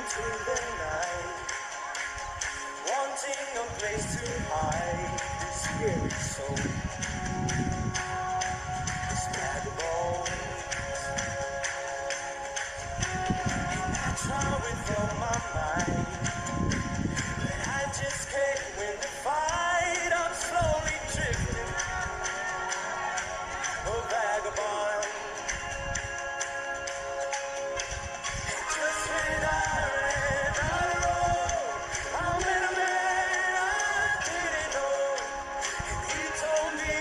into the night, wanting a place to hide this weary soul, this vagabond. And I try with all my might, but I just can't win the fight. I'm slowly drifting, a vagabond. Just when I ran out of road, I met a man I didn't know, and he told me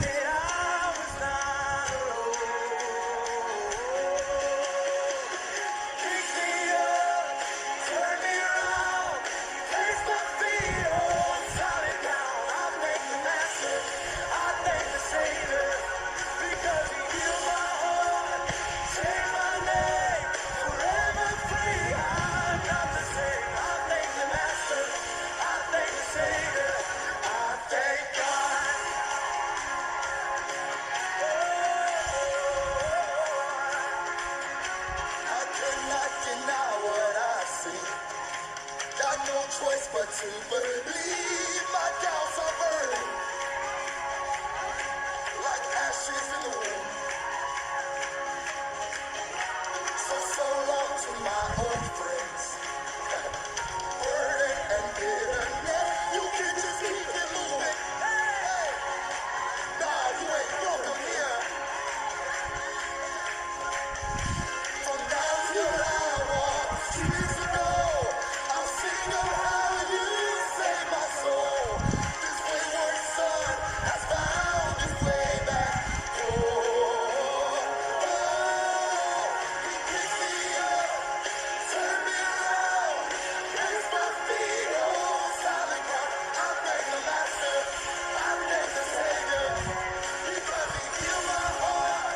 that I was not alone. Picked me up, turned me around, placed my feet on solid ground. I thank the Master, I thank the Savior, because He healed my heart, changed my name, forever free. I'm not the same. I thank the Master, I thank the Savior, I thank God. I cannot deny what I see. Got no choice but to believe. My doubts are burning like ashes in the wind. So long to my old friends, burden and bitterness. You can just keep it moving. Hey, nah, you ain't welcome here. From now till I walk streets to go, I'll sing of how you saved my soul. This wayward son has found his way back home. He picked me up, turned me around, placed my feet on solid ground. I thank the Master, I thank the Savior, because He healed my heart,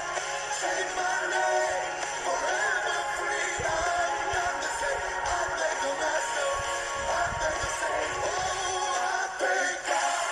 changed my name, forever free. I'm not the same. I thank the Master, I thank the Savior. Oh, I thank God.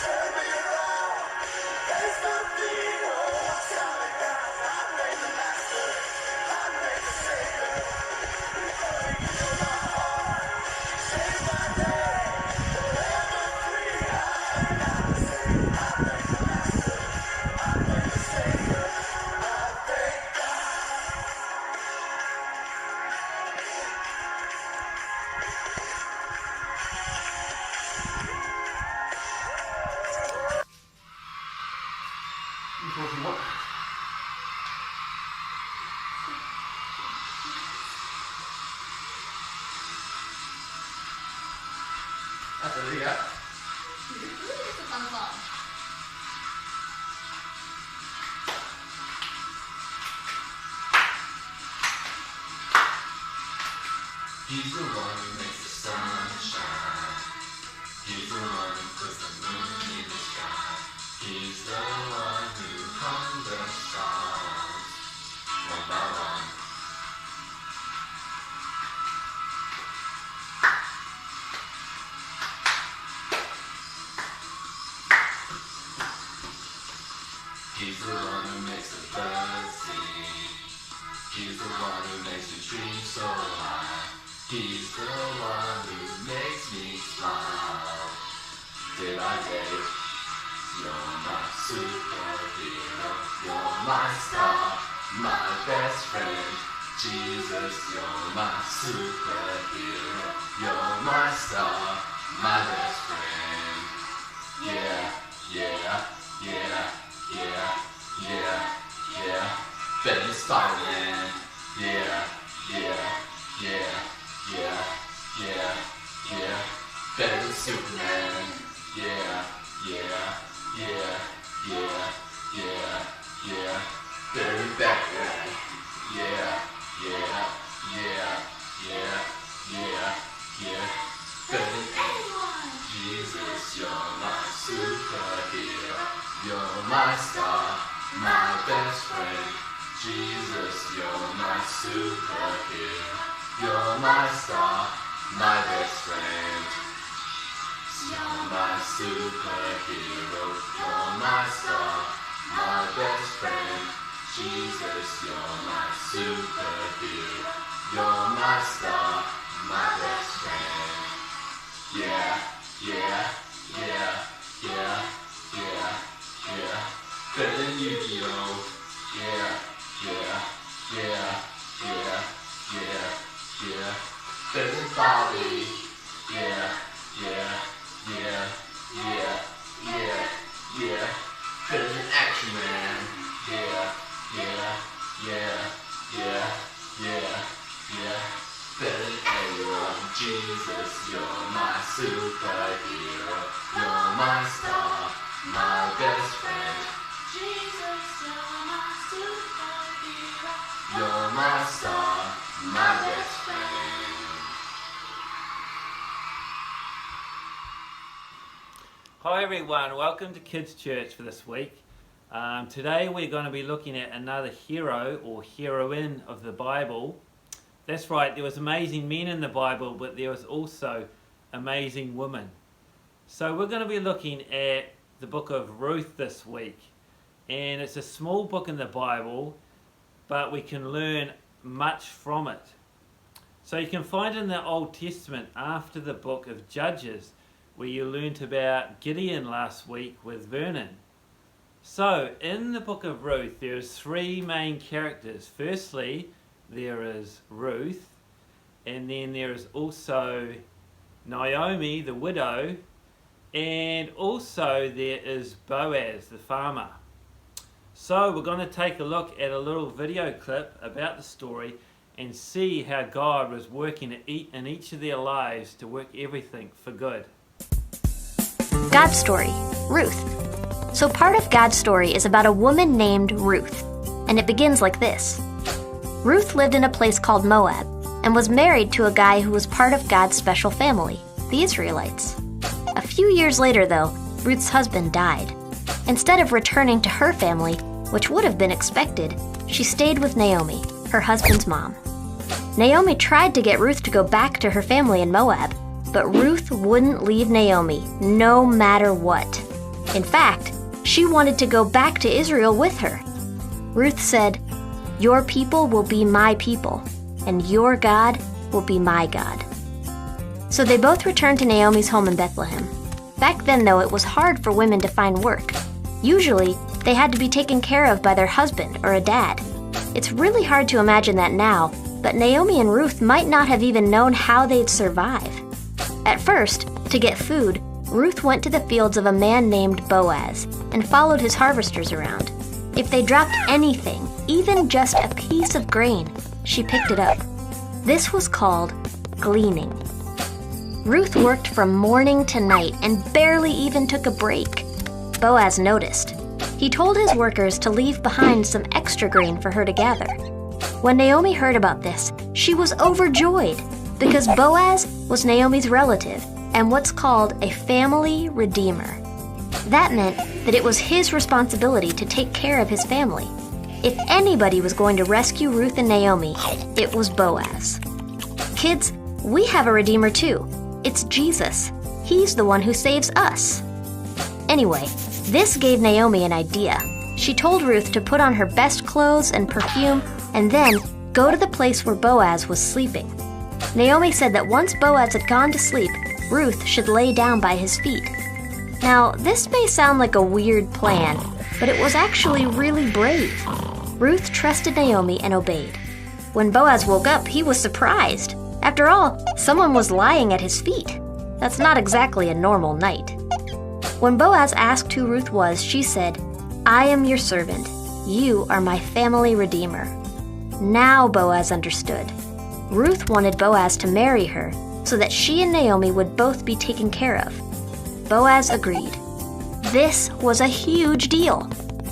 Turn me around, place my feet on solid ground. I thank the Master, I thank the Savior, because He healed my heart, changed my name, forever free. I'm not the same. I thank the Master, I thank the Savior, I thank God. That's what we got. He's the one who makes the sun shine. He's the one who puts the moon in the sky. He's the one who hung the stars one by one. He's the one who makes the birds sing. He's the one who makes the dream so high. He's the one who makes me smile day by day. You're my superhero. You're my star, my best friend. Jesus, you're my superhero. You're my star, my best friend. Yeah, yeah, yeah, yeah, yeah, yeah. Ben Starland. Yeah, yeah, yeah, Superman. Yeah, yeah, yeah, yeah, yeah, yeah. Better than Batman. Yeah, yeah, yeah, yeah, yeah, yeah. Better than anyone. Jesus, you're my superhero. You're my star, my best friend. Jesus, you're my superhero. You're my star, my best friend. You're my superhero. You're my star, my best friend. Jesus, you're my superhero. You're my star, my best friend. Yeah, yeah, yeah, yeah, yeah, yeah. Better than Yu-Gi-Oh! Yeah, yeah, yeah, yeah, yeah, yeah. Better than Bobby. Yeah, yeah, yeah, yeah, yeah, yeah. Better than Action Man. Yeah, yeah, yeah, yeah, yeah, yeah. Better than anyone. Jesus, you're my superhero. You're my star, my best friend. Jesus, you're my superhero. You're my star, my best friend. Hi everyone, welcome to Kids Church for this week. Today we're going to be looking at another hero or heroine of the Bible. That's right, there was amazing men in the Bible, but there was also amazing women. So we're going to be looking at the book of Ruth this week. And it's a small book in the Bible, but we can learn much from it. So you can find it in the Old Testament after the book of Judges, where you learnt about Gideon last week with Vernon. So in the book of Ruth, there's three main characters. Firstly, there is Ruth, and then there is also Naomi, the widow, and also there is Boaz, the farmer. So we're going to take a look at a little video clip about the story and see how God was working in each of their lives to work everything for good. God's story, Ruth. So part of God's story is about a woman named Ruth, and it begins like this. Ruth lived in a place called Moab and was married to a guy who was part of God's special family, the Israelites. A few years later, though, Ruth's husband died. Instead of returning to her family, which would have been expected, she stayed with Naomi, her husband's mom. Naomi tried to get Ruth to go back to her family in Moab, but Ruth wouldn't leave Naomi, no matter what. In fact, she wanted to go back to Israel with her. Ruth said, "Your people will be my people, and your God will be my God." So they both returned to Naomi's home in Bethlehem. Back then, though, it was hard for women to find work. Usually, they had to be taken care of by their husband or a dad. It's really hard to imagine that now, but Naomi and Ruth might not have even known how they'd survive. At first, to get food, Ruth went to the fields of a man named Boaz and followed his harvesters around. If they dropped anything, even just a piece of grain, she picked it up. This was called gleaning. Ruth worked from morning to night and barely even took a break. Boaz noticed. He told his workers to leave behind some extra grain for her to gather. When Naomi heard about this, she was overjoyed because Boaz was Naomi's relative and what's called a family redeemer. That meant that it was his responsibility to take care of his family. If anybody was going to rescue Ruth and Naomi, it was Boaz. Kids, we have a redeemer too. It's Jesus. He's the one who saves us. Anyway, this gave Naomi an idea. She told Ruth to put on her best clothes and perfume and then go to the place where Boaz was sleeping. Naomi said that once Boaz had gone to sleep, Ruth should lay down by his feet. Now, this may sound like a weird plan, but it was actually really brave. Ruth trusted Naomi and obeyed. When Boaz woke up, he was surprised. After all, someone was lying at his feet. That's not exactly a normal night. When Boaz asked who Ruth was, she said, "I am your servant. You are my family redeemer." Now Boaz understood. Ruth wanted Boaz to marry her, so that she and Naomi would both be taken care of. Boaz agreed. This was a huge deal.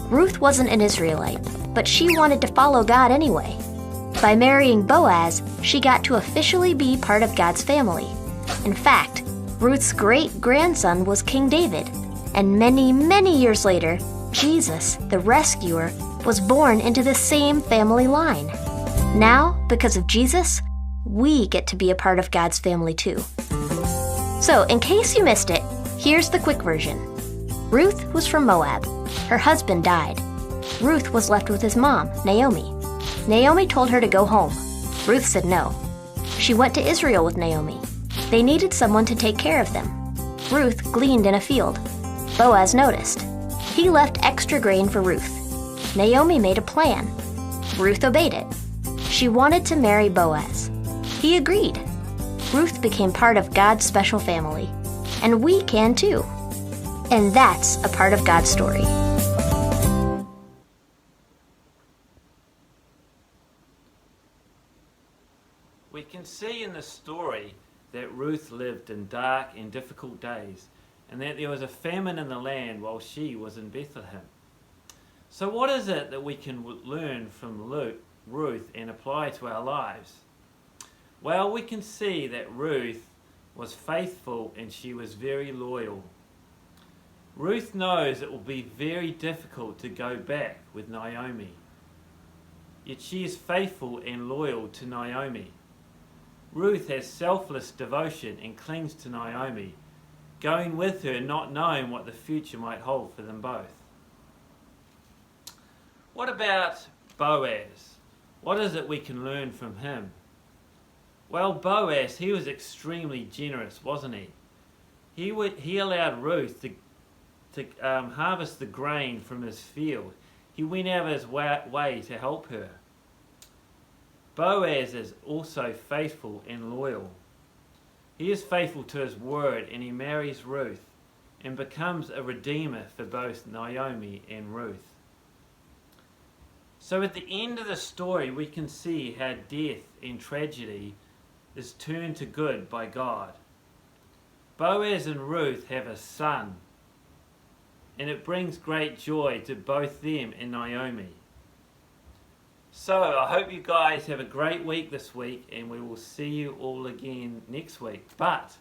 Ruth wasn't an Israelite, but she wanted to follow God anyway. By marrying Boaz, she got to officially be part of God's family. In fact, Ruth's great-grandson was King David, and many, many years later, Jesus, the rescuer, was born into the same family line. Now, because of Jesus, we get to be a part of God's family too. So, in case you missed it, here's the quick version. Ruth was from Moab. Her husband died. Ruth was left with his mom, Naomi. Naomi told her to go home. Ruth said no. She went to Israel with Naomi. They needed someone to take care of them. Ruth gleaned in a field. Boaz noticed. He left extra grain for Ruth. Naomi made a plan. Ruth obeyed it. She wanted to marry Boaz. He agreed. Ruth became part of God's special family. And we can too. And that's a part of God's story. We can see in the story that Ruth lived in dark and difficult days, and that there was a famine in the land while she was in Bethlehem. So what is it that we can learn from Ruth and apply to our lives? Well, we can see that Ruth was faithful and she was very loyal. Ruth knows it will be very difficult to go back with Naomi. Yet she is faithful and loyal to Naomi. Ruth has selfless devotion and clings to Naomi, going with her not knowing what the future might hold for them both. What about Boaz? What is it we can learn from him? Well, Boaz, he was extremely generous, wasn't he? He allowed Ruth to harvest the grain from his field. He went out of his way to help her. Boaz is also faithful and loyal. He is faithful to his word, and he marries Ruth and becomes a redeemer for both Naomi and Ruth. So at the end of the story, we can see how death and tragedy is turned to good by God. Boaz and Ruth have a son, and it brings great joy to both them and Naomi. So I hope you guys have a great week this week, and we will see you all again next week. But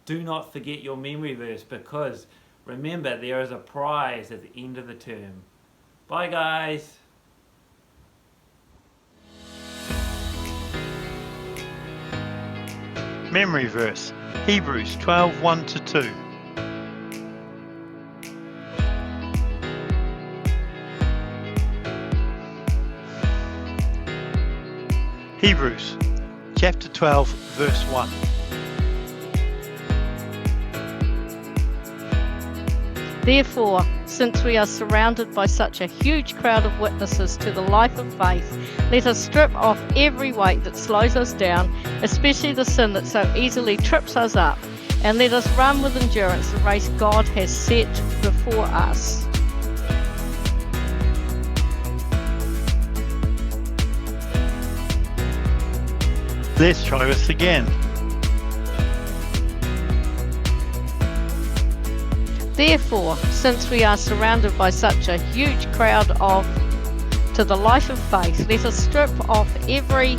do not forget your memory verse, because remember, there is a prize at the end of the term. Bye guys. Memory verse, Hebrews 12:1-2. Hebrews chapter 12 verse 1. Therefore, since we are surrounded by such a huge crowd of witnesses to the life of faith, let us strip off every weight that slows us down, especially the sin that so easily trips us up, and let us run with endurance the race God has set before us. Let's try this again. Therefore, since we are surrounded by such a huge crowd to the life of faith, let us strip off every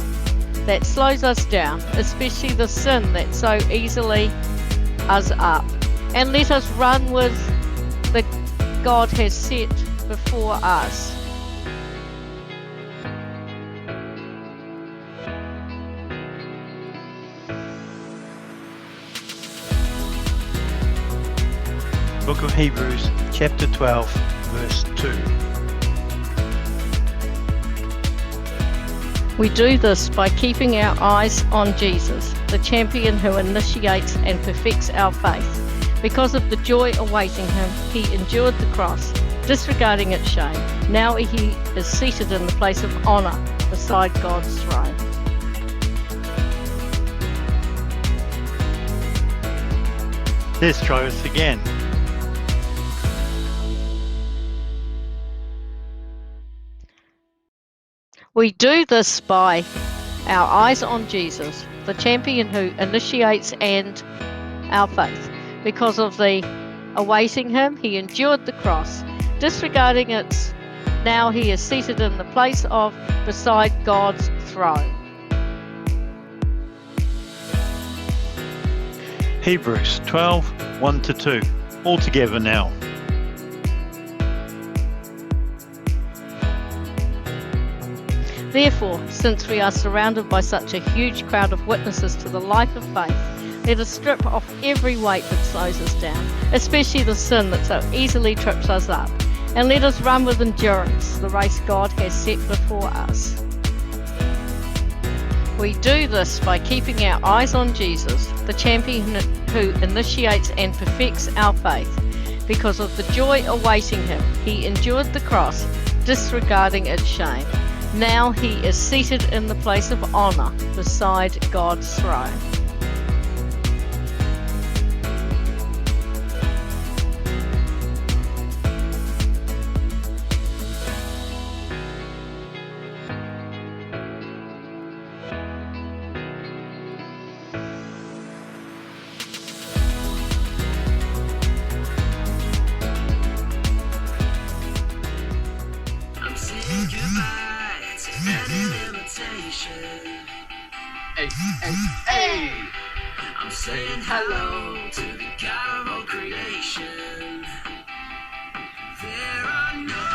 that slows us down, especially the sin that so easily us up, and let us run with the God has set before us. Book of Hebrews chapter 12 verse 2. We do this by keeping our eyes on Jesus, the champion who initiates and perfects our faith. Because of the joy awaiting him, he endured the cross, disregarding its shame. Now he is seated in the place of honor beside God's throne. Let's try this again. We do this by our eyes on Jesus, the champion who initiates and our faith. Because of the awaiting him, he endured the cross. Disregarding it, now he is seated in the place of beside God's throne. Hebrews 12, 1-2. All together now. Therefore, since we are surrounded by such a huge crowd of witnesses to the life of faith, let us strip off every weight that slows us down, especially the sin that so easily trips us up, and let us run with endurance the race God has set before us. We do this by keeping our eyes on Jesus, the champion who initiates and perfects our faith. Because of the joy awaiting him, he endured the cross, disregarding its shame. Now he is seated in the place of honor beside God's throne. I'm saying goodbye to any limitation. Hey, hey, hey! I'm saying hello to the God of all creation. There are no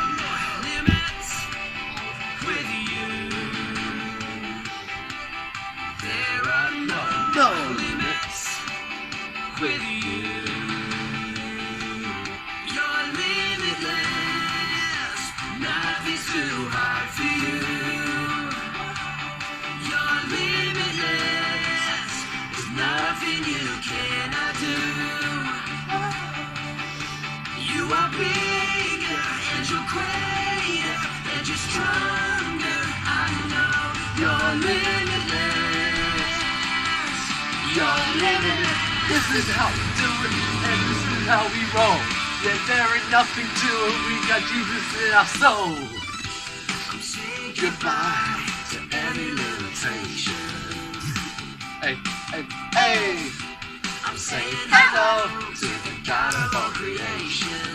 limits with you. There are no limits with you. You're limitless. Nothing's too hard for you. You're limitless. There's nothing you cannot do. You are bigger and you're greater and you're stronger. I know you're limitless. You're limitless. This is how we do it, and this is how we roll. Yeah, there ain't nothing to it, we got Jesus in our soul. I'm saying goodbye to every limitation. Hey, hey, hey! I'm saying hello to the God of all creation.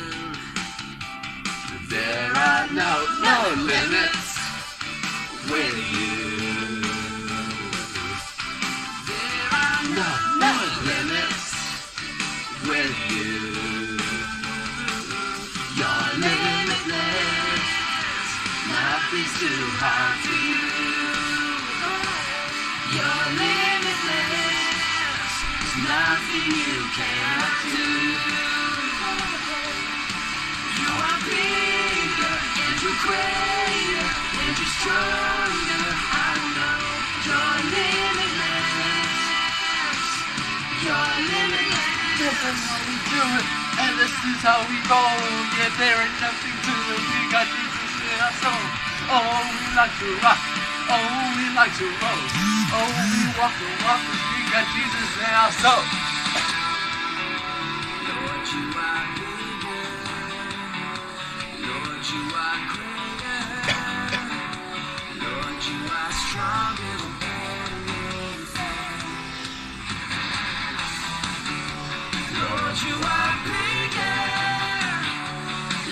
There are no limits with you. There are No limits with you. You're limitless. Nothing's too hard for you. You're limitless. There's nothing you cannot do. You are bigger and you're greater and you're stronger. I know you're limitless. You're limitless. This is how we do it, and this is how we roll. Yeah, there ain't nothing to it, we got Jesus in our soul. Oh, we like to rock. Oh, we like to roll. Oh, we walk the walk, we got Jesus in our soul. Lord, you are bigger. Lord, you are greater. Lord, you are stronger than anything. Lord, you are bigger.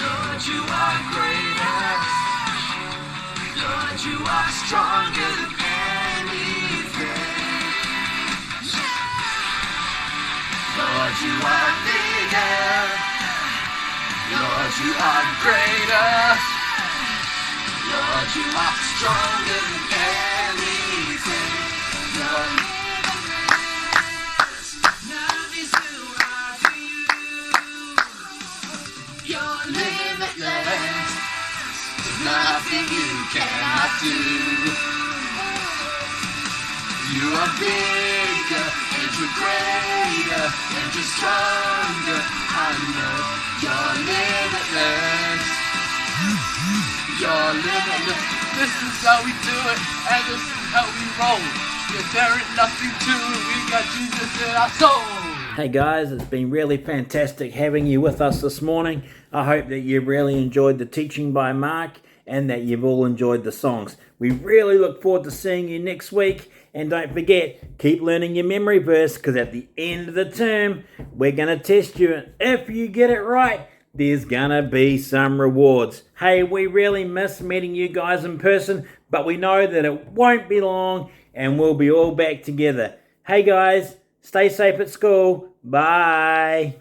Lord, you are greater. Lord, you are stronger than anything. Lord, you are bigger. Lord, you are greater. Lord, you are stronger than anything. Lord, nothing's too hard for you. You're limitless. There's nothing you cannot do. You are bigger, and you're greater, and you're stronger. I know you're limitless. You're limitless. This is how we do it, and this is how we roll. Yeah, there ain't nothing to it, we got Jesus in our soul. Hey guys, it's been really fantastic having you with us this morning. I hope that you really enjoyed the teaching by Mark and that you've all enjoyed the songs. We really look forward to seeing you next week, And don't forget, keep learning your memory verse, because at the end of the term, we're going to test you. And if you get it right, there's going to be some rewards. Hey, we really miss meeting you guys in person, but we know that it won't be long and we'll be all back together. Hey guys, stay safe at school. Bye.